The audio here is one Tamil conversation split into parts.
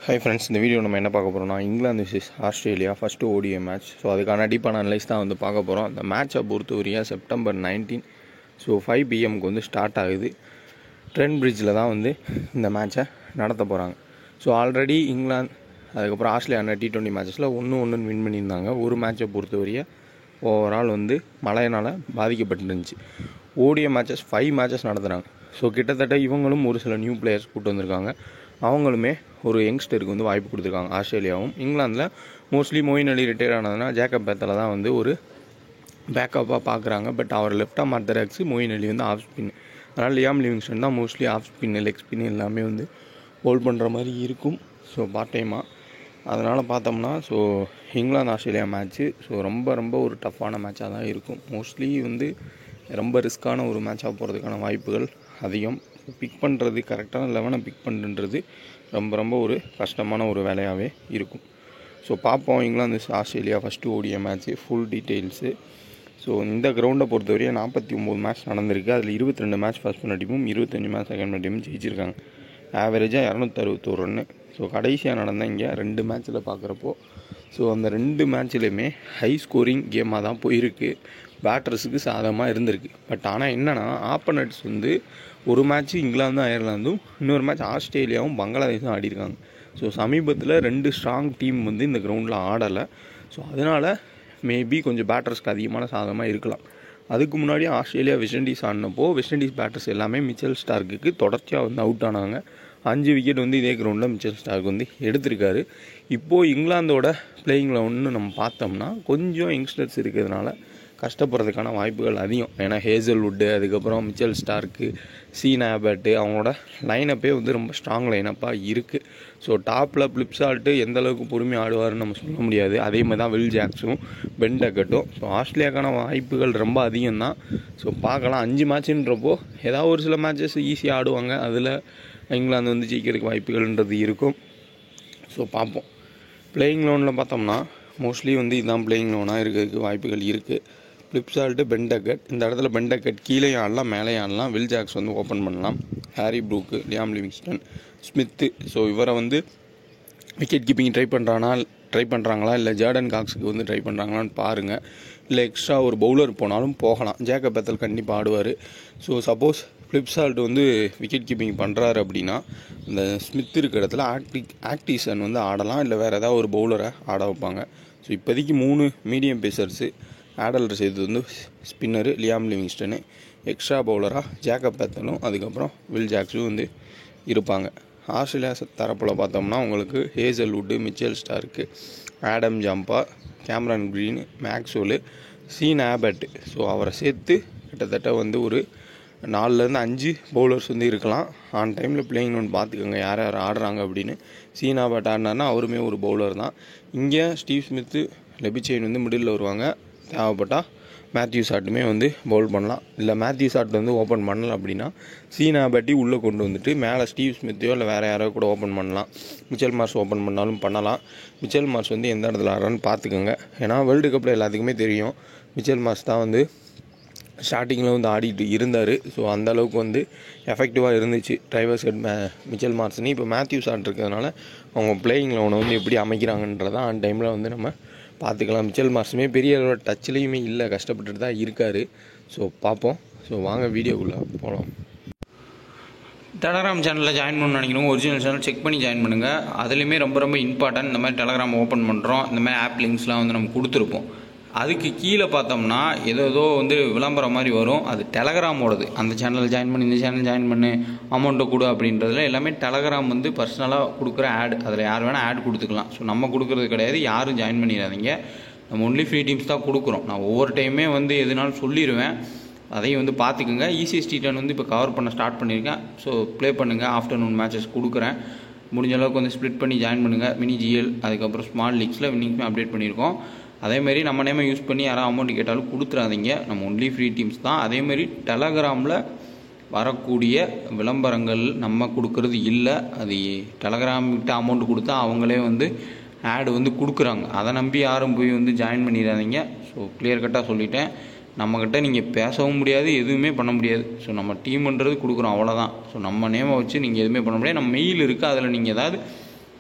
ஹை ஃப்ரெண்ட்ஸ், இந்த வீடியோ நம்ம என்ன பார்க்க போகிறோம்னா England vs Australia first ODI match. So அதுக்கான டீப்பான அனலைஸ் தான் பார்க்க போகிறோம். அந்த மேட்சை பொறுத்தவரையாக செப்டம்பர் 19 ஸோ 5 PM ஸ்டார்ட் ஆகுது. ட்ரெண்ட் பிரிட்ஜில் தான் இந்த மேட்சை நடத்த போகிறாங்க. ஸோ ஆல்ரெடி இங்கிலாந்து அதுக்கப்புறம் ஆஸ்திரேலியா T20 மேட்சஸில் 1-1 வின் பண்ணியிருந்தாங்க. ஒரு மேட்சை பொறுத்தவரையாக ஓவரால் மழையினால் பாதிக்கப்பட்டுருந்துச்சு. ஓடிஐ மேட்சஸ் 5 மேட்சஸ் நடத்துகிறாங்க. ஸோ கிட்டத்தட்ட இவங்களும் ஒரு சில நியூ பிளேயர்ஸ் கூப்பிட்டு வந்திருக்காங்க. அவங்களுமே ஒரு யங்ஸ்டருக்கு வாய்ப்பு கொடுத்துருக்காங்க. ஆஸ்திரேலியாவும் இங்கிலாந்தில் மோஸ்ட்லி மொயின் அலி ரிட்டையர் ஆனதுன்னா ஜேக்கப் பேத்தில் தான் ஒரு பேக்கப்பாக பார்க்குறாங்க. பட் அவர் லெஃப்டாக மார்த்தராக்ஸ், மொயின் அலி ஆஃப் ஸ்பின். அதனால் லியாம் லிவிங்ஸ்டன் தான் mostly off spin, leg spin எல்லாமே ஹோல்ட் பண்ணுற மாதிரி இருக்கும். ஸோ பார்ட் டைமாக அதனால் பார்த்தோம்னா ஸோ இங்கிலாந்து ஆஸ்திரேலியா மேட்ச்சு ரொம்ப ஒரு டஃப்பான மேட்சாக தான் இருக்கும். மோஸ்ட்லி ரொம்ப ரிஸ்க்கான ஒரு மேட்சாக போகிறதுக்கான வாய்ப்புகள் அதிகம். பிக் பண்ணுறது கரெக்டான 11 பிக் பண்ணுறது ரொம்ப ஒரு கஷ்டமான ஒரு வேலையாகவே இருக்கும். ஸோ பார்ப்போம் England Australia first ODI match full details. So இந்த கிரவுண்டை பொறுத்தவரையே 49 மேட்ச் நடந்திருக்கு. அதில் 22 மேட்ச் ஃபஸ்ட் பண்ண டீமும் 25 மேட்ச் செகண்ட் பண்ண டீமும் ஜெயிச்சிருக்காங்க. ஆவரேஜாக 261 ரன்னு. ஸோ கடைசியாக நடந்த இங்கே 2 மேட்ச்சில் பார்க்குறப்போ ஸோ அந்த 2 மேட்ச்லேயுமே ஹை ஸ்கோரிங் கேமாக தான் போயிருக்கு. பேட்டர்ஸுக்கு சாதகமாக இருந்திருக்கு. பட் ஆனால் என்னென்னா ஆப்பனட்ஸ் ஒரு மேட்ச்சு இங்கிலாந்தும் அயர்லாந்தும், இன்னொரு மேட்ச் ஆஸ்திரேலியாவும் பங்களாதேஷும் ஆடிருக்காங்க. ஸோ சமீபத்தில் 2 ஸ்ட்ராங் டீம் இந்த கிரவுண்டில் ஆடலை. ஸோ அதனால் மேபி கொஞ்சம் பேட்டர்ஸ்க்கு அதிகமான சாதகமாக இருக்கலாம். அதுக்கு முன்னாடி ஆஸ்திரேலியா வெஸ்ட் இண்டீஸ் ஆடினப்போ வெஸ்ட் இண்டீஸ் பேட்டர்ஸ் எல்லாமே மிச்சல் ஸ்டார்க்கு தொடர்ச்சியாக அவுட் ஆனாங்க. 5 விக்கெட் இதே கிரவுண்டில் மிச்சல் ஸ்டார்க் எடுத்திருக்காரு. இப்போது இங்கிலாந்தோட பிளேயிங் 11 நம்ம பார்த்தோம்னா கொஞ்சம் யங்ஸ்டர்ஸ் இருக்கிறதுனால கஷ்டப்படுறதுக்கான வாய்ப்புகள் அதிகம். ஏன்னா ஹேசல்வுட்டு, அதுக்கப்புறம் மிச்சல் ஸ்டார்க்கு, சீன் ஆபர்ட்டு, அவங்களோட லைனப்பே ரொம்ப ஸ்ட்ராங் லைனப்பாக இருக்குது. ஸோ டாப்பில் பிளிப்சால்ட்டு எந்த அளவுக்கு பொறுமையாக ஆடுவார்னு நம்ம சொல்ல முடியாது. அதே மாதிரி தான் வில் ஜாக்ஸும் பென் டக்கட்டும். ஸோ ஆஸ்திரேலியாவுக்கான வாய்ப்புகள் ரொம்ப அதிகம்தான். ஸோ பார்க்கலாம். 5 மேட்சுன்றப்போ ஏதாவது ஒரு சில மேட்சஸ் ஈஸியாக ஆடுவாங்க. அதில் இங்கிலாந்து ஜெயிக்கிறதுக்கு வாய்ப்புகள்ன்றது இருக்கும். ஸோ பார்ப்போம். பிளேயிங் லோனில் பார்த்தோம்னா மோஸ்ட்லி இதுதான் பிளேயிங் லோனாக இருக்கிறதுக்கு வாய்ப்புகள் இருக்குது. Phil Salt, Ben Duckett. இந்த இடத்துல பென் டக்கட் கீழே ஆடலாம், மேலே ஆடலாம். வில் ஜாக்ஸ் ஓப்பன் பண்ணலாம். Harry Brook, Liam Livingstone, Smith. So இவரை விக்கெட் கீப்பிங் ட்ரை பண்ணுறாங்களா இல்லை ஜார்டன் காக்ஸுக்கு ட்ரை பண்ணுறாங்களான்னு பாருங்கள். இல்லை எக்ஸ்ட்ரா ஒரு பவுலர் போனாலும் போகலாம். ஜேக்கப் பேத்தல் கண்டிப்பாக ஆடுவார். ஸோ சப்போஸ் பிளிப்சால்ட் விக்கெட் கீப்பிங் பண்ணுறாரு அப்படின்னா இந்த ஸ்மித் இருக்கிற இடத்துல ஆக்டிசன் ஆடலாம். இல்லை வேறு ஏதாவது ஒரு பவுலரை ஆட வைப்பாங்க. ஸோ இப்போதைக்கு 3 மீடியம் பேசர்ஸு ஆடல் செய்தது ஸ்பின்னரு லியாம் லிவிங்ஸ்டனு, எக்ஸ்ட்ரா பவுலராக ஜேக்கப் பேத்தலும், அதுக்கப்புறம் வில் ஜாக்ஸும் இருப்பாங்க. ஆஸ்திரேலியா தரப்பில் பார்த்தோம்னா உங்களுக்கு Hazlewood, Mitchell Starc, Adam Zampa, Cameron Green, Maxwell, Sean Abbott. So அவரை சேர்த்து கிட்டத்தட்ட ஒரு 4-5 பவுலர்ஸ் இருக்கலாம். ஆன் டைமில் பிளேயிங் பார்த்துக்கோங்க யார் யார் ஆடுறாங்க அப்படின்னு. சீன் ஆபர்ட் ஆடினார்னா அவருமே ஒரு பவுலர் தான். இங்கே ஸ்டீவ் ஸ்மித்து, லெபிச்சைன் மிடில் வருவாங்க. தேவைப்பட்டால் மேத்யூ ஷாட்டுமே பவுல் பண்ணலாம். இல்லை மேத்யூ ஷாட் ஓப்பன் பண்ணலாம் அப்படின்னா சீனா பேட்டி உள்ளே கொண்டு மேலே ஸ்டீவ் ஸ்மித்தையோ இல்லை வேறு யாரோ கூட ஓப்பன் பண்ணலாம். மிச்சல் மார்ஸ் ஓப்பன் பண்ணாலும் பண்ணலாம். மிச்சல் மார்ஸ் எந்த இடத்துல ஆடுறான்னு பார்த்துக்கோங்க. ஏன்னா வேர்ல்டு கப்பில் எல்லாத்துக்குமே தெரியும் மிச்சல் மார்ஸ் தான் ஸ்டார்டிங்கில் ஆடிட்டு இருந்தார். ஸோ அந்தளவுக்கு எஃபெக்டிவாக இருந்துச்சு ட்ரைவர்ஸ் ஹெட் மிச்சல் மார்ஸ்னு. இப்போ மேத்யூ ஷாட் இருக்கிறதுனால அவங்க பிளேயிங்கில் அவனை எப்படி அமைக்கிறாங்கன்றதான் ஆன் டைமில் நம்ம பார்த்துக்கலாம். மிச்சல் மார்ஸுமே பெரிய அளவோட டச்லேயுமே இல்லை, கஷ்டப்பட்டுட்டு தான் இருக்கார். ஸோ பார்ப்போம். ஸோ வாங்க வீடியோக்குள்ளே போகலாம். டெலகிராம் சேனலில் ஜாயின் பண்ணணும்னு நினைக்கிறோம். ஒரிஜினல் சேனல் செக் பண்ணி ஜாயின் பண்ணுங்கள். அதுலேயுமே ரொம்ப இம்பார்ட்டன்ட். இந்த மாதிரி டெலகிராம் ஓப்பன் பண்ணுறோம். இந்த மாதிரி ஆப் லிங்க்ஸ்லாம் நம்ம கொடுத்துருப்போம். அதுக்கு கீழே பார்த்தோம்னா ஏதோ விளம்பரம் மாதிரி வரும். அது டெலகிராமோடது. அந்த சேனலில் ஜாயின் பண்ணி இந்த சேனல் ஜாயின் பண்ணி அமௌண்ட்டை கொடு அப்படின்றதுல எல்லாமே டெலகிராம் பர்சனலாக கொடுக்குற ஆட். அதில் யார் வேணால் ஆட் கொடுத்துக்கலாம். ஸோ நம்ம கொடுக்குறது கிடையாது. யாரும் ஜாயின் பண்ணிடாதீங்க. நம்ம ஒன்லி ஃப்ரீ டீம்ஸ் தான் கொடுக்குறோம். நான் ஒவ்வொரு டைமே எதுனாலும் சொல்லிடுவேன். அதையும் பார்த்துக்குங்க. ECS T10 இப்போ கவர் பண்ண ஸ்டார்ட் பண்ணியிருக்கேன். ஸோ ப்ளே பண்ணுங்கள். ஆஃப்டர்நூன் மேட்சஸ் கொடுக்குறேன். முடிஞ்ச அளவுக்கு ஸ்ப்ளிட் பண்ணி ஜாயின் பண்ணுங்கள். மினி GL அதுக்கப்புறம் ஸ்மால் லீக்ஸில் வின்னிங்ஸுமே அப்டேட் பண்ணியிருக்கோம். அதேமாரி நம்ம நேமை யூஸ் பண்ணி யாராவது அமௌண்ட் கேட்டாலும் கொடுத்துறாதீங்க. நம்ம ஒன்லி ஃப்ரீ டீம்ஸ் தான். அதேமாரி டெலகிராமில் வரக்கூடிய விளம்பரங்கள் நம்ம கொடுக்கறது இல்லை. அது டெலகிராம்கிட்ட அமௌண்ட் கொடுத்தா அவங்களே ஆடு கொடுக்குறாங்க. அதை நம்பி யாரும் போய் ஜாயின் பண்ணிடாதீங்க. ஸோ கிளியர் கட்டாக சொல்லிட்டேன். நம்மக்கிட்ட நீங்கள் பேசவும் முடியாது, எதுவுமே பண்ண முடியாது. ஸோ நம்ம டீம்ன்றது கொடுக்குறோம், அவ்வளோதான். ஸோ நம்ம நேமை வச்சு நீங்கள் எதுவுமே பண்ண முடியாது. நம்ம மெயில் இருக்குது, அதில் நீங்கள் ஏதாவது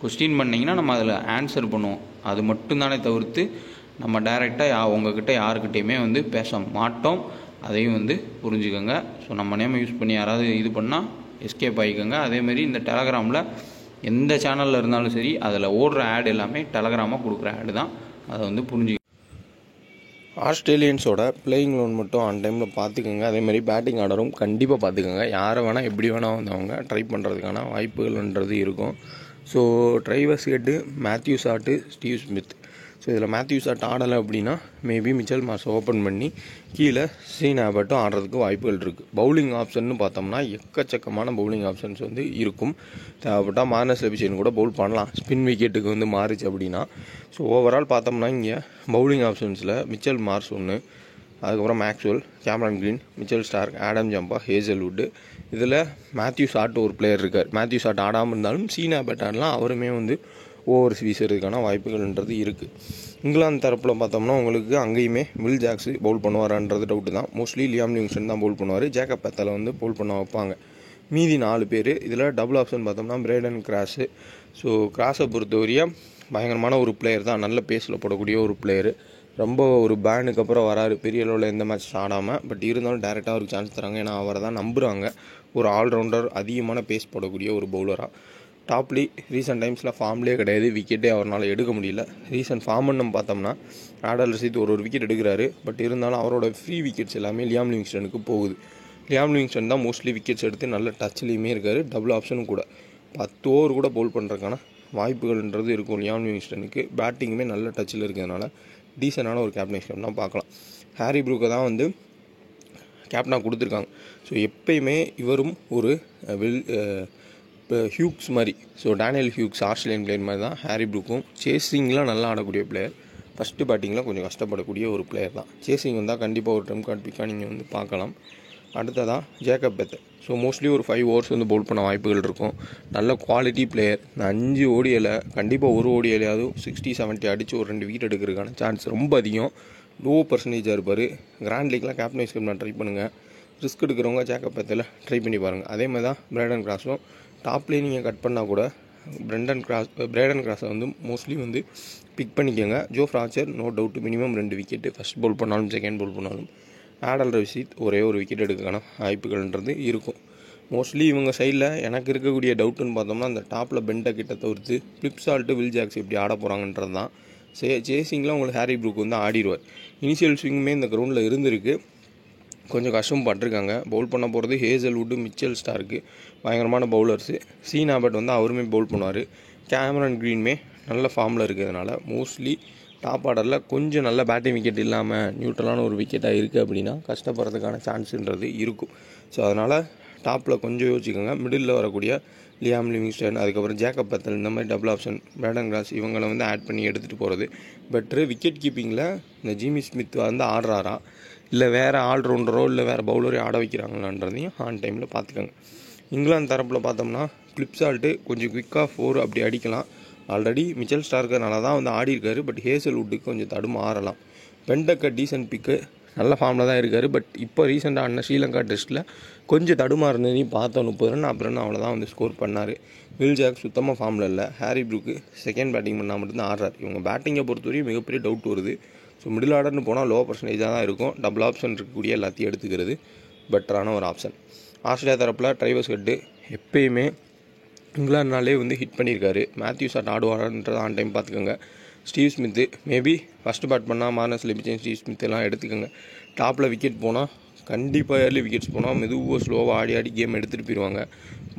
கொஸ்டின் பண்ணிங்கன்னா நம்ம அதில் ஆன்சர் பண்ணுவோம். அது மட்டும்தானே தவிர்த்து நம்ம டைரெக்டாக உங்ககிட்ட யாருக்கிட்டையுமே வந்து பேச மாட்டோம். அதையும் வந்து புரிஞ்சுக்கோங்க. ஸோ நம்ம நேமை யூஸ் பண்ணி யாராவது இது பண்ணால் எஸ்கேப் ஆகிக்கோங்க. அதேமாதிரி இந்த டெலகிராமில் எந்த சேனலில் இருந்தாலும் சரி அதில் ஓடுற ஆட் எல்லாமே டெலகிராமாக கொடுக்குற ஆடு தான். அதை வந்து புரிஞ்சுக்க. ஆஸ்திரேலியன்ஸோட பிளேயிங் லோன் மட்டும் ஆன் டைமில் பார்த்துக்கோங்க. அதேமாதிரி பேட்டிங் ஆர்டரும் கண்டிப்பாக பார்த்துக்கோங்க. யாரை வேணால் எப்படி வேணால் வந்து அவங்க ட்ரை பண்ணுறதுக்கான வாய்ப்புகள்ன்றது இருக்கும். ஸோ ட்ரைவர்ஸ் ஹெட்டு, மேத்யூ சாட்டு, ஸ்டீவ் ஸ்மித். ஸோ இதில் மேத்யூ சாட் ஆடலை அப்படின்னா மேபி மிச்சல் மார்ஸ் ஓப்பன் பண்ணி கீழே ஷேன் ஆபர்ட்டும் ஆடுறதுக்கு வாய்ப்புகள் இருக்குது. பவுலிங் ஆப்ஷன்னு பார்த்தோம்னா எக்கச்சக்கமான பவுலிங் ஆப்ஷன்ஸ் வந்து இருக்கும். தேவைப்பட்டால் மார்னஸ் லெபிஷன் கூட பவுல் பண்ணலாம் ஸ்பின் விக்கெட்டுக்கு வந்து மாறிச்சு அப்படின்னா. ஸோ ஓவரால் பார்த்தோம்னா இங்கே பவுலிங் ஆப்ஷன்ஸில் மிச்சல் மார்ஸ் ஒன்று, அதுக்கப்புறம் Maxwell, Cameron Green, Mitchell Starc, Adam Zampa, Hazlewood. இதில் மேத்யூ சாட் ஒரு பிளேயர் இருக்கார். மேத்யூ சாட் ஆடாமல் இருந்தாலும் ஷேன் ஆபர்ட் ஆடலாம். அவருமே வந்து ஓவர்ஸ் வீசுறதுக்கான வாய்ப்புகள்ன்றது இருக்குது. இங்கிலாந்து தரப்பில் பார்த்தோம்னா உங்களுக்கு அங்கேயுமே வில் ஜாக்ஸு பவுல் பண்ணுவாரான்றது டவுட்டு தான். மோஸ்ட்லி லியாம் லிவிங்ஸ்டன் தான் பவுல் பண்ணுவார். ஜேக்கப் பெத்தலை வந்து பவுல் பண்ண வைப்பாங்க. மீதி 4 பேர். இதில் டபுள் ஆப்ஷன் பார்த்தோம்னா பிரேடன் கிராஸு. ஸோ கிராஸை பொறுத்தவரையும் பயங்கரமான ஒரு பிளேயர் தான். நல்ல பேஸில் போடக்கூடிய ஒரு பிளேயரு. ரொம்ப ஒரு பேனுக்கு அப்புறம் வராரு. பெரிய அளவில் எந்த மேட்ச் ஆடாமல். பட் இருந்தாலும் டேரெக்டாக அவருக்கு சான்ஸ் தராங்க. ஏன்னா அவரை தான் நம்புகிறாங்க. ஒரு ஆல்ரவுண்டர், அதிகமான பேஸ் போடக்கூடிய ஒரு பவுலராக. டாப்லி ரீசெண்ட் டைம்ஸில் ஃபார்ம்லேயே கிடையாது. விக்கெட்டே அவரால் எடுக்க முடியல. ரீசெண்ட் ஃபார்ம்னு நம்ம பார்த்தோம்னா ஆடல் ரசீத் ஒரு விக்கெட் எடுக்கிறாரு. பட் இருந்தாலும் அவரோட ஃப்ரீ விக்கெட்ஸ் எல்லாமே லியாம் லிவிங்ஸ்டனுக்கு போகுது. லியாம் லிவிங்ஸ்டன் தான் மோஸ்ட்லி விக்கெட்ஸ் எடுத்து நல்ல டச்லேயுமே இருக்கார். டபுள் ஆப்ஷனும் கூட 10 ஓவர் கூட பவுல் பண்ணுறதுக்கான வாய்ப்புகள்ன்றது இருக்கும் லியாம் லிவிங்ஸ்டனுக்கு. பேட்டிங்குமே நல்ல டச்சில் இருக்கிறதுனால டீசெண்டான ஒரு கேப்டன்ஷிப் தான் பார்க்கலாம். ஹாரி ப்ரூக்கை தான் வந்து கேப்டனாக கொடுத்துருக்காங்க. ஸோ எப்பயுமே இவரும் ஒரு இப்போ ஹியூக்ஸ் மாதிரி, so Daniel Hughes Australian player மாதிரி தான் ஹாரி ப்ரூக்கும். சேசிங்லாம் நல்லா ஆடக்கூடிய பிளேயர். ஃபஸ்ட்டு பேட்டிங்கில் கொஞ்சம் கஷ்டப்படக்கூடிய ஒரு பிளேயர் தான். சேசிங் வந்தால் கண்டிப்பாக ஒரு ட்ரம் கார்டு பிக்காக நீங்கள் வந்து பார்க்கலாம். அடுத்ததாக ஜேக்கப் பெத்தல். ஸோ மோஸ்ட்லி ஒரு 5 ஓவர்ஸ் வந்து பவுல் பண்ண வாய்ப்புகள் இருக்கும். நல்ல குவாலிட்டி பிளேயர். இந்த 5 ஓடியில் கண்டிப்பாக ஒரு ஓடியிலையாவது 60-70 அடித்து ஒரு 2 விக்கெட் எடுக்கிறதுக்கான சான்ஸ் ரொம்ப அதிகம். லோ பர்சன்டேஜாக இருப்பார். கிராண்ட் லீக்லாம் கேப்டன் வைஸ் கேப்டன் ட்ரை பண்ணுங்கள். ரிஸ்க் எடுக்கிறவங்க ஜேக்கப் பெத்தலை ட்ரை பண்ணி பாருங்கள். அதே மாதிரி தான் பிரேடன் கிராஸும். டாப்லேயே நீங்கள் கட் பண்ணால் கூட பிரேடன் கிராஸை வந்து மோஸ்ட்லி வந்து பிக் பண்ணிக்கோங்க. Jofra Archer no doubt minimum 2 wicket first bowl பண்ணாலும் செகண்ட் பவுல் பண்ணாலும். ஆடல் ரசீத் ஒரே ஒரு விக்கெட் எடுக்கிறதுக்கான வாய்ப்புகள்ன்றது இருக்கும். மோஸ்ட்லி இவங்க சைடில் எனக்கு இருக்கக்கூடிய டவுட்டுன்னு பார்த்தோம்னா அந்த டாப்பில் பெண்டை கிட்ட தவிர்த்து ஃப்ளிப்சால்ட்டு வில் ஜாக்ஸ் எப்படி ஆட போகிறாங்கன்றது தான். சேசிங்கில் உங்களுக்கு ஹாரி ப்ரூக் வந்து ஆடிடுவார். இனிஷியல் ஸ்விங்குமே இந்த கிரவுண்டில் இருந்திருக்கு. கொஞ்சம் கஷ்டம் பட்டிருக்காங்க. பவுல் பண்ண போகிறது ஹேசல்வுட்டு, மிச்சல் ஸ்டார்க்கு பயங்கரமான பவுலர்ஸு. ஷேன் ஆபர்ட் வந்து அவருமே பவுல் பண்ணுவார். கேமரன் க்ரீனுமே நல்ல ஃபார்மில் இருக்கிறதுனால மோஸ்ட்லி டாப் ஆர்டரில் கொஞ்சம் நல்ல பேட்டிங் விக்கெட் இல்லாமல் நியூட்ரலான ஒரு விக்கெட்டாக இருக்குது அப்படின்னா கஷ்டப்படுறதுக்கான சான்ஸுன்றது இருக்கும். ஸோ அதனால் டாப்பில் கொஞ்சம் யோசிச்சுக்கோங்க. மிடில் வரக்கூடிய லியாம் லிவிங்ஸ்டன், அதுக்கப்புறம் ஜேக்கப் பெத்தல், இந்த மாதிரி டபுள் ஆப்ஷன் பிரேடன் கிராஸ் இவங்களை வந்து ஆட் பண்ணி எடுத்துகிட்டு போகிறது பெட்ரு. விக்கெட் கீப்பிங்கில் இந்த ஜிமி ஸ்மித் வந்து ஆடுறாரா இல்லை வேறு ஆல்ரவுண்டரோ இல்லை வேறு பவுலரோ ஆட வைக்கிறாங்களான்றதையும் ஆன் டைமில் பார்த்துக்கோங்க. இங்கிலாந்து தரப்பில் பார்த்தோம்னா ஃப்ளிப்சால்ட்டு கொஞ்சம் குயிக்காக 4 அப்படி அடிக்கலாம். ஆல்ரெடி மிச்சல் ஸ்டார்க்கனால தான் வந்து ஆடிருக்காரு. பட் ஹேசல்வுட்டுக்கு கொஞ்சம் தடுமாறலாம். பெண்டக்க டீசன்ட் பிக்கு, நல்ல ஃபார்மில் தான் இருக்கார். பட் இப்போ ரீசெண்டாக ஆன ஸ்ரீலங்கா டெஸ்ட்டில் கொஞ்சம் தடுமாறுனதையும் பார்த்தோம். 30 ரன் அப்புறம் அவ்வளோதான் வந்து ஸ்கோர் பண்ணார். வில் ஜாக் சுத்தமாக ஃபார்மில் இல்லை. ஹாரி ப்ரூக்கு செகண்ட் பேட்டிங் பண்ணால் மட்டும்தான் ஆடுறாரு. இவங்க பேட்டிங்கை பொறுத்தவரையும் மிகப்பெரிய டவுட் வருது. ஸோ மிடில் ஆர்டர்னு போனால் லோ பர்சன்டேஜாக தான் இருக்கும். டபுள் ஆப்ஷன் இருக்கக்கூடிய எல்லாத்தையும் எடுத்துக்கிறது பெட்டரான ஒரு ஆப்ஷன். ஆஸ்திரேலியா தரப்பில் ட்ரைவர்ஸ் ஹெட்டு எப்பயுமே இங்கிலாந்துனாலே வந்து ஹிட் பண்ணியிருக்காரு. மேத்யூ சாட் ஆடுவாரான்றது ஆன் டைம் பார்த்துக்கோங்க. Steve Smith maybe first bat பண்ணால் மார்னஸ் லெபிஷன், ஸ்டீவ் ஸ்மித் எல்லாம் எடுத்துக்கோங்க. டாப்பில் விக்கெட் போனால் கண்டிப்பாக ஏர்லி விக்கெட்ஸ் போனால் மெதுவாக ஸ்லோவாக ஆடி கேம் எடுத்துகிட்டு போயிடுவாங்க.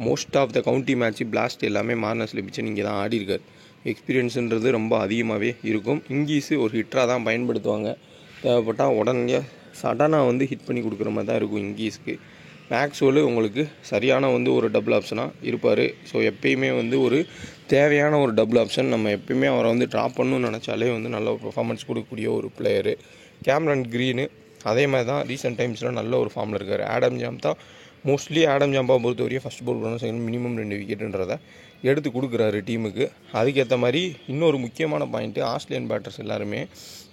Most of the county match Blast எல்லாமே மார்னஸ் லெபிஷன் இங்கே தான் ஆடிருக்கார். எக்ஸ்பீரியன்ஸுன்றது ரொம்ப அதிகமாகவே இருக்கும். இங்கீஸு ஒரு ஹிட்டராக தான் பயன்படுத்துவாங்க. தேவைப்பட்டால் உடனே சடனாக வந்து ஹிட் பண்ணி கொடுக்குற மாதிரி தான் இருக்கும் இங்கீஸ்க்கு. மேக்ஸ்வெல் உங்களுக்கு சரியான வந்து ஒரு டபுள் ஆப்ஷனாக இருப்பார். ஸோ எப்பயுமே வந்து ஒரு தேவையான ஒரு டபுள் ஆப்ஷன். நம்ம எப்பயுமே அவரை வந்து ட்ராப் பண்ணணும்னு நினச்சாலே வந்து நல்ல ஒரு பர்ஃபார்மன்ஸ் கொடுக்கக்கூடிய ஒரு பிளேயரு. கேமரன் க்ரீனு அதே மாதிரி தான் ரீசெண்ட் டைம்ஸில் நல்ல ஒரு ஃபார்மில் இருக்கார். ஆடம் ஜாம் தான் மோஸ்ட்லி ஆடம் ஜாம்பா பொறுத்தவரையும் ஃபஸ்ட் பவுல் பண்ணணும், செகண்ட் மினிமம் 2 விக்கெட்டுன்றதை எடுத்து கொடுக்குறாரு டீமுக்கு. அதுக்கேற்ற மாதிரி இன்னொரு முக்கியமான பாயிண்ட்டு ஆஸ்திரேலியன் பேட்டர்ஸ் எல்லாருமே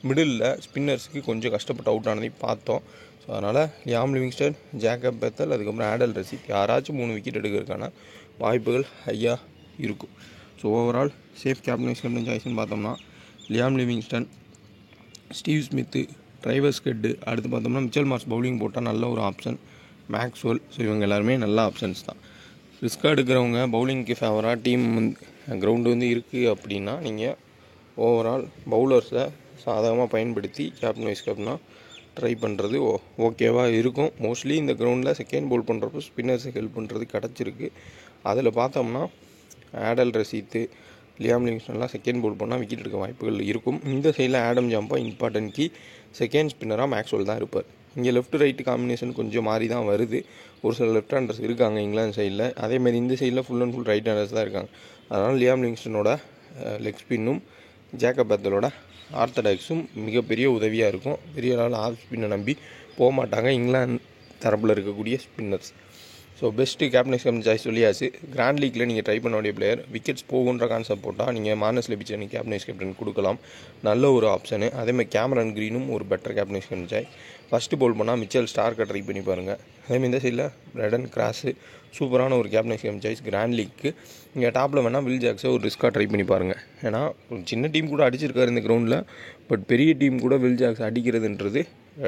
மிடில் ஸ்பின்னர்ஸுக்கு கொஞ்சம் கஷ்டப்பட்டு அவுட் ஆனதையும் பார்த்தோம். ஸோ அதனால் லியாம் லிவிங்ஸ்டன், ஜேக்கப் பெத்தல், அதுக்கப்புறம் ஆடல் ரசீத் யாராச்சும் 3 விக்கெட் எடுக்கிறதுக்கான வாய்ப்புகள் ஹையாக இருக்கும். ஸோ ஓவரால் சேஃப் கேப்டன் சாய்ஸ்னு பார்த்தோம்னா Liam Livingstone, Steve Smith, Travis Head, அடுத்து பார்த்தோம்னா மிச்சல் மார்ஷ் பவுலிங் போட்டால் நல்ல ஒரு ஆப்ஷன், மேக்ஸ்வெல். ஸோ இவங்க எல்லாருமே நல்ல ஆப்ஷன்ஸ் தான். ரிஸ்க்காக எடுக்கிறவங்க பவுலிங்க்கு ஃபேவராக டீம் கிரவுண்டு வந்து இருக்குது அப்படின்னா நீங்கள் ஓவரால் பவுலர்ஸை சாதகமாக பயன்படுத்தி கேப்டன் வைஸ் கேப்டனாக ட்ரை பண்ணுறது ஓகேவாக இருக்கும். மோஸ்ட்லி இந்த கிரவுண்டில் செகண்ட் பவுல் பண்ணுறப்போ ஸ்பின்னர்ஸுக்கு ஹெல்ப் பண்ணுறது கிடச்சிருக்கு. அதில் பார்த்தோம்னா ஆடல் ரசீத்து, லியாம் லிவிங்ஸ்டன்லாம் செகண்ட் பவுல் பண்ணால் விக்கெட் எடுக்க வாய்ப்புகள் இருக்கும். இந்த சைடில் Adam Zampa important key second ஸ்பின்னராக மேக்ஸ்வெல் தான் இருப்பார். இங்கே லெஃப்ட் ரைட்டு காம்பினேஷன் கொஞ்சம் மாறி தான் வருது. ஒரு சில லெஃப்ட் ஹேண்டர்ஸ் இருக்காங்க இங்கிலாந்து சைடில், அதேமாதிரி இந்த சைடில் full and full right handers தான் இருக்காங்க. அதனால் லியாம் லிவிங்ஸ்டனோட லெக் ஸ்பின்னும் ஜேக்கப் பெத்தலோட ஆர்த்தடாக்ஸும் மிகப்பெரிய உதவியாக இருக்கும். பெரிய அளவில் ஆஃப் ஸ்பின்னை நம்பி போக மாட்டாங்க இங்கிலாந்து தரப்பில் இருக்கக்கூடிய spinners. So best captain choice சொல்லியாச்சு. கிராண்ட் லீக்கில் நீங்கள் ட்ரை பண்ண வேண்டிய பிளேயர் விக்கெட்ஸ் போகுன்ற கான்செப்ட் போட்டால் நீங்கள் மார்னஸ் லெபிச்சனை கேப்டன் கொடுக்கலாம், நல்ல ஒரு ஆப்ஷனு. அதேமாதிரி கேமரன் க்ரீனும் ஒரு better captain choice. First Pavul பண்ணால் மிச்சல் ஸ்டார்க்கை ட்ரை பண்ணி பாருங்கள். அதேமாதிரி இந்த சைடில் பிரெடன் கிராஸு சூப்பரான ஒரு கேப்டன் சாய்ஸ் கிராண்ட் லீக்கு. இங்கே டாப்பில் வேணால் வில் ஜாக்ஸை ஒரு ரிஸ்க்காக ட்ரை பண்ணி பாருங்கள். ஏன்னா ஒரு சின்ன டீம் கூட அடிச்சிருக்காரு இந்த கிரவுண்டில், பட் பெரிய டீம் கூட வில் ஜாக்ஸ் அடிக்கிறதுன்றது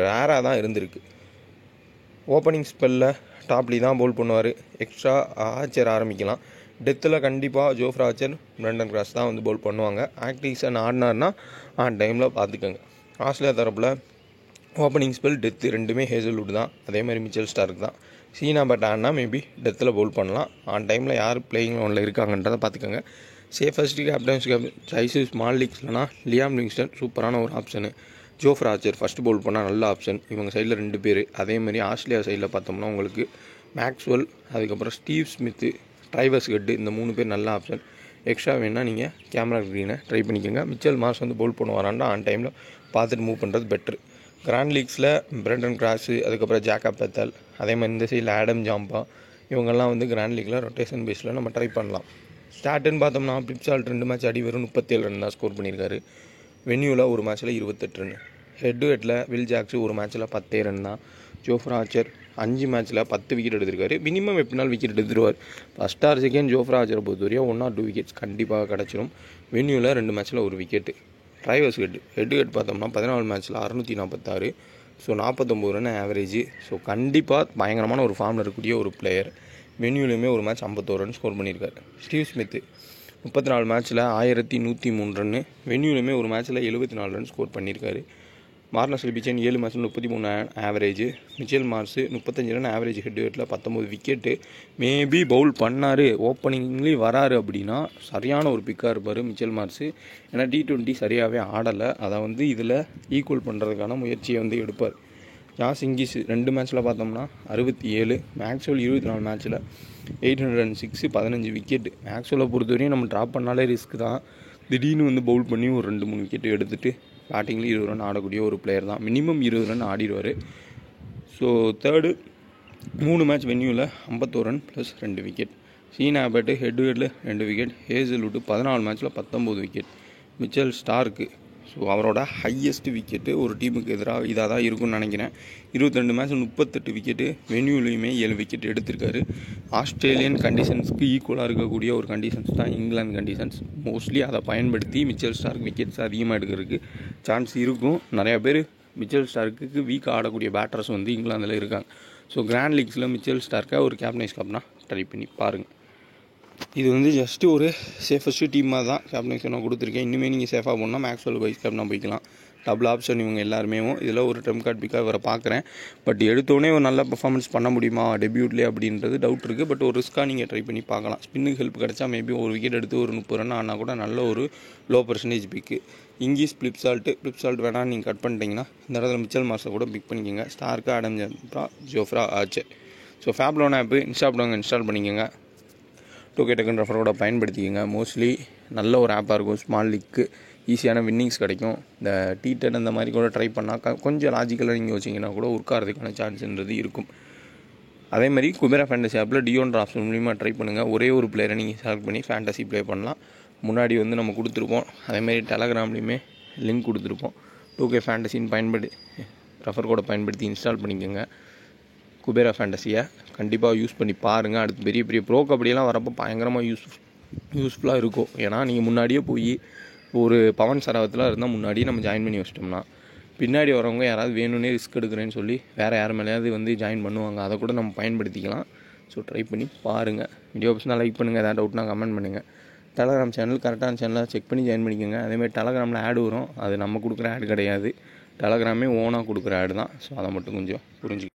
ரேராக தான் இருந்திருக்கு. ஓப்பனிங் ஸ்பெல்லில் டாப்லி தான் பவுல் பண்ணுவார், எக்ஸ்ட்ரா ஆச்சர் ஆரம்பிக்கலாம். டெத்தில் கண்டிப்பாக ஜோஃப்ரா ஆச்சர், பிரெண்டன் கிராஸ் தான் வந்து பவுல் பண்ணுவாங்க. ஆக்டிங்ஸன் ஆடினார்னா டைமில் பார்த்துக்கோங்க. ஆஸ்திரேலியா தரப்பில் ஓப்பனிங் ஸ்பெல் டெத்து ரெண்டுமே ஹேசல்வுட் தான், அதே மாதிரி மிச்சல் ஸ்டார்க் தான். சீனா பட் ஆடினா மேபி டெத்தில் பவுல் பண்ணலாம். டைமில் யார் பிளேயிங் ஒன்றில் இருக்காங்கன்றதை பார்த்துக்கோங்க. சேஃபஸ்ட் கேப்டன் சாய்ஸு ஸ்மால் லீக்ஸ்லனா லியாம் லிவிங்ஸ்டன் சூப்பரான ஒரு option. Jofra Archer first bowl பண்ணால் நல்ல ஆப்ஷன். இவங்க சைடில் 2 பேர். அதேமாதிரி ஆஸ்திரேலியா சைடில் பார்த்தோம்னா உங்களுக்கு மேக்ஸ்வெல், அதுக்கப்புறம் ஸ்டீவ் ஸ்மித்து, ட்ரைவர்ஸ் ஹெட்டு, இந்த 3 பேர் நல்ல ஆப்ஷன். எக்ஸ்ட்ரா வேணால் நீங்கள் கேமரா க்ரீனை ட்ரை பண்ணிக்கோங்க. மிச்சல் மார்ஷ் வந்து பவுல் பண்ணுவாராண்டா டைமில் பார்த்துட்டு மூவ் பண்ணுறது பெட்ரு. கிராண்ட் லீக்ஸில் பிரெண்டன் கிராஸு, அதுக்கப்புறம் ஜேக்கப் பெத்தல், அதே மாதிரி இந்த சைடில் ஆடம் ஜாம்பா, இவங்கெல்லாம் வந்து கிராண்ட் லீக்கில் ரொட்டேஷன் பேஸில் நம்ம ட்ரை பண்ணலாம். ஸ்டார்ட்டுன்னு பார்த்தோம்னா பிளிப்சால்ட் 2 மேட்ச் ஆடி வெறும் 37 ரன் தான் ஸ்கோர் பண்ணியிருக்காரு. வென்யூவில் ஒரு மேட்ச்சில் 28 ரன். ஹெட்டில் வில் ஜாக்ஸு ஒரு மேட்ச்சில் 10 ரன் தான். ஜோஃப்ரா ஆச்சர் 5 மேட்ச்சில் 10 விக்கெட் எடுத்திருக்காரு. மினிமம் எப்படினாலும் விக்கெட் எடுத்துருவார். ஃபஸ்ட் ஆர் செகண்ட் ஜோஃப்ரா ஆச்சரை பொறுத்தவரையும் 1 or 2 விக்கெட்ஸ் கண்டிப்பாக கிடச்சிரும். வென்யூவில் 2 மேட்ச்சில் 1 விக்கெட்டு. ட்ரைவர்ஸ் ஹெட் பார்த்தோம்னா 14 மேட்ச்சில் 646, ஸோ 49 ரன் ஆவரேஜ். ஸோ கண்டிப்பாக பயங்கரமான ஒரு ஃபார்மில் இருக்கக்கூடிய ஒரு பிளேயர். வென்யூலையுமே ஒரு மேட்ச் 51 ரன் ஸ்கோர் பண்ணியிருக்காரு. ஸ்டீவ் ஸ்மித்து 34 மேட்ச்சில் 1103 ரன்னு, வென்யூலையுமே ஒரு மேட்ச்சில் 74 ரன் ஸ்கோர் பண்ணியிருக்காரு. மார்னஸ் லெபிச்சன் 7 மேட்ச்சில் 33 average. Mitchell Marsh 35 run average. ஹெட்டில் 19 விக்கெட்டு. மேபி பவுல் பண்ணார், ஓப்பனிங்லேயும் வராரு அப்படின்னா சரியான ஒரு பிக்காக இருப்பார் மிச்சல் மார்ஷு. ஏன்னா T20 சரியாகவே ஆடலை, அதை வந்து இதில் ஈக்குவல் பண்ணுறதுக்கான முயற்சியை வந்து எடுப்பார். ஜாஸ் இங்கிஸ் 2 மேட்ச்சில் பார்த்தோம்னா 67, மேக்ஸ்வெல் 24 மேட்ச்சில் 806, 15 விக்கெட்டு. மேக்ஸ்வெல்லை பொறுத்தவரையும் நம்ம ட்ராப் பண்ணாலே ரிஸ்க் தான். திடீர்னு வந்து பவுல் பண்ணி ஒரு 2-3 விக்கெட்டு எடுத்துகிட்டு பேட்டிங்கில் 20 ரன் ஆடக்கூடிய ஒரு பிளேயர் தான். மினிமம் 20 ரன் ஆடிடுவார். ஸோ தேர்டு 3 மேட்ச் வென்யூவில் 51 ரன் ப்ளஸ் 2 விக்கெட். சீனா பேட்டு ஹெட்டில் 2 விக்கெட். ஹேசல்வுட் 14 மேட்ச்சில் 19 விக்கெட். மிச்சல் ஸ்டார்க்கு ஸோ அவரோட ஹையஸ்ட் விக்கெட்டு ஒரு டீமுக்கு எதிராக இதாக தான் இருக்கும்னு நினைக்கிறேன். 22 மேட்ச் 38 விக்கெட்டு. வென்யூலையுமே 7 விக்கெட் எடுத்திருக்காரு. ஆஸ்திரேலியன் கண்டிஷன்ஸ்க்கு ஈக்குவலாக இருக்கக்கூடிய ஒரு கண்டிஷன்ஸ் தான் இங்கிலாந்து கண்டிஷன்ஸ். மோஸ்ட்லி அதை பயன்படுத்தி மிச்சல் ஸ்டார்க் விக்கெட்ஸ் அதிகமாக எடுக்கிறதுக்கு சான்ஸ் இருக்கும். நிறையா பேர் மிச்சல் ஸ்டார்க்கு வீக்காக ஆடக்கூடிய பேட்டர்ஸ் வந்து இங்கிலாந்தில் இருக்காங்க. ஸோ கிராண்ட் லீக்ஸில் மிச்சல் ஸ்டார்க்கை ஒரு கேப்டனைஸ் கப்னா ட்ரை பண்ணி பாருங்கள். இது வந்து ஜஸ்ட்டு ஒரு சேஃபஸ்ட்டு டீமாக தான் கேப்டனைஸ் நான் கொடுத்துருக்கேன். இன்னுமே நீங்கள் சேஃபாக போனால் மேக்ஸ்வெல் வைஸ் கேப்டனாக போய்க்கலாம். டபுள் ஆப்ஷன் இவங்க எல்லாருமே. இதில் ஒரு ட்ரம் கார்டு பிக்காக வர பார்க்குறேன். பட் எடுத்தோடனே ஒரு நல்ல பர்ஃபார்மன்ஸ் பண்ண முடியுமா டெபியூட்லேயே அப்படின்றது டவுட் இருக்குது. பட் ஒரு ரிஸ்க்காக நீங்கள் ட்ரை பண்ணி பார்க்கலாம். ஸ்பின்னுக்கு ஹெல்ப் கிடச்சா மேபி ஒரு விக்கெட் எடுத்து ஒரு 30 ரன் ஆனால் கூட நல்ல ஒரு லோ பர்சன்டேஜ் பிக்கு. இங்கிஸ் ஃப்ளிப்சால்ட் வேணால் நீங்கள் கட் பண்ணிட்டீங்கன்னா இந்த இடத்துல மிச்சல் மார்ஷை கூட பிக் பண்ணிக்கோங்க. Starc Adam Jofra Archer. So ஃபேப்லோன் ஆப்பு இன்ஸ்டால் பண்ணிக்கோங்க. 2K டக்குன்னு ரெஃபரோட பயன்படுத்திக்கோங்க. மோஸ்ட்லி நல்ல ஒரு ஆப்பாக இருக்கும். ஸ்மால் லீக்கு ஈஸியான வின்னிங்ஸ் கிடைக்கும். இந்த T10 அந்த மாதிரி கூட ட்ரை பண்ணால் கொஞ்சம் லாஜிக்கலாக நீங்கள் வச்சிங்கன்னா கூட உட்காரதுக்கான சான்ஸ்ன்றது இருக்கும். அதேமாதிரி குபேரா ஃபேண்டசி ஆப்பில் டியோன்ற ஆப்ஷன் மூலிமா ட்ரை பண்ணுங்கள். ஒரே ஒரு பிளேயரை நீங்கள் செலக்ட் பண்ணி ஃபேண்டசி ப்ளே பண்ணலாம். முன்னாடி வந்து நம்ம கொடுத்துருப்போம். அதேமாதிரி டெலகிராம்லேயுமே லிங்க் கொடுத்துருப்போம். 2K ஃபேண்டசின்னு ரெஃபர் கோடை பயன்படுத்தி இன்ஸ்டால் பண்ணிக்கோங்க. குபேரா ஃபேண்டசியை கண்டிப்பாக யூஸ் பண்ணி பாருங்கள். அடுத்து பெரிய பெரிய ப்ரோ கபடியெல்லாம் வரப்போ பயங்கரமாக யூஸ்ஃபுல்லாக இருக்கும். ஏன்னா நீங்கள் முன்னாடியே போய் ஒரு பவன் சரவத்தில் இருந்தால் முன்னாடியே நம்ம ஜாயின் பண்ணி வச்சிட்டோம்னா பின்னாடி வரவங்க யாராவது வேணும்னே ரிஸ்க் எடுக்கிறேன்னு சொல்லி வேறு யார் மேலேயாவது வந்து ஜாயின் பண்ணுவாங்க. அதை கூட நம்ம பயன்படுத்திக்கலாம். ஸோ ட்ரை பண்ணி பாருங்கள். வீடியோ பிடிச்சிருந்தா லைக் பண்ணுங்கள். எதாவது டவுட்னா கமெண்ட் பண்ணுங்கள். டெலகிராம் சேனல் கரெக்டான சேனலாக செக் பண்ணி ஜாயின் பண்ணிக்கோங்க. அதேமாதிரி டெலகிராமில் ஆடு வரும். அது நம்ம கொடுக்குற ஆடு கிடையாது. டெலகிராமே ஓனாக கொடுக்குற ஆடு தான். ஸோ அதை மட்டும் கொஞ்சம் புரிஞ்சுக்கணும்.